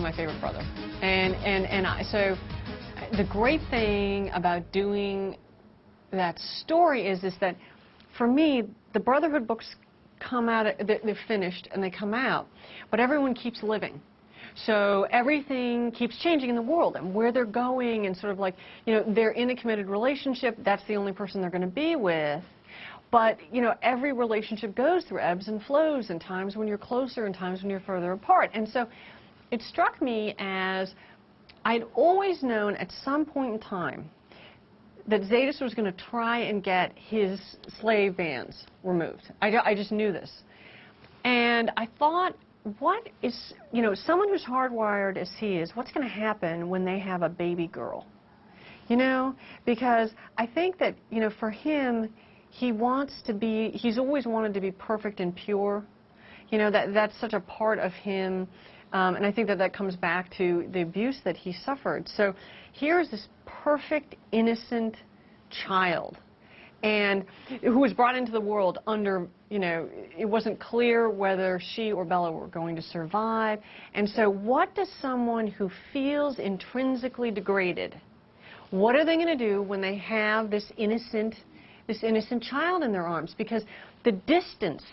my favorite brother. So the great thing about doing that story is that, for me, the Brotherhood books come out, they're finished and they come out, but everyone keeps living. So everything keeps changing in the world and where they're going, and sort of like, you know, they're in a committed relationship, that's the only person they're going to be with. But, you know, every relationship goes through ebbs and flows, and times when you're closer and times when you're further apart. And so it struck me as I'd always known at some point in time that Zsadist was going to try and get his slave bans removed. I just knew this. And I thought, what is, you know, someone who's hardwired as he is, what's going to happen when they have a baby girl? You know, because I think that, you know, for him, he wants to be, he's always wanted to be perfect and pure. You know, that's such a part of him. And I think that that comes back to the abuse that he suffered. So here's this perfect, innocent child, and who was brought into the world under, you know, it wasn't clear whether she or Bella were going to survive. And so what does someone who feels intrinsically degraded, what are they going to do when they have this innocent child in their arms? Because the distance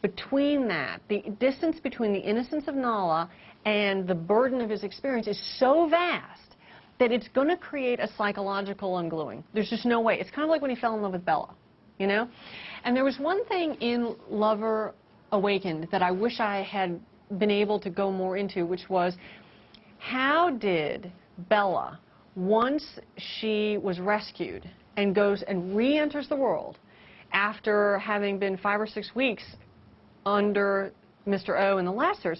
between that, the distance between the innocence of Nala and the burden of his experience is so vast that it's going to create a psychological ungluing. There's just no way. It's kind of like when he fell in love with Bella, you know? And there was one thing in Lover Awakened that I wish I had been able to go more into, which was, how did Bella, once she was rescued and goes and re-enters the world after having been 5 or 6 weeks under Mr. O and the Lessers,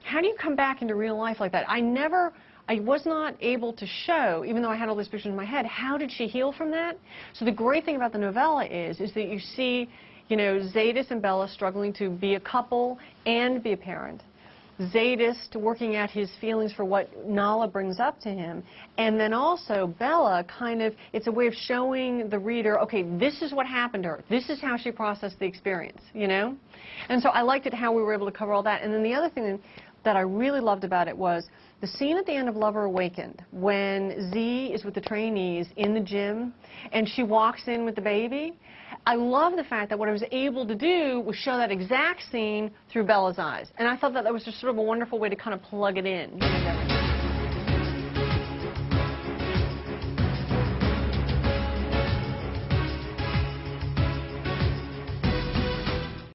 how do you come back into real life like that? I was not able to show, even though I had all these pictures in my head, how did she heal from that? So the great thing about the novella is that you see, you know, Zsadist and Bella struggling to be a couple and be a parent. Zsadist working out his feelings for what Nala brings up to him, and then also Bella kind of, it's a way of showing the reader, okay, this is what happened to her. This is how she processed the experience, you know? And so I liked it how we were able to cover all that. And then the other thing that I really loved about it was the scene at the end of Lover Awakened when Z is with the trainees in the gym and she walks in with the baby. I love the fact that what I was able to do was show that exact scene through Bella's eyes. And I thought that was just sort of a wonderful way to kind of plug it in.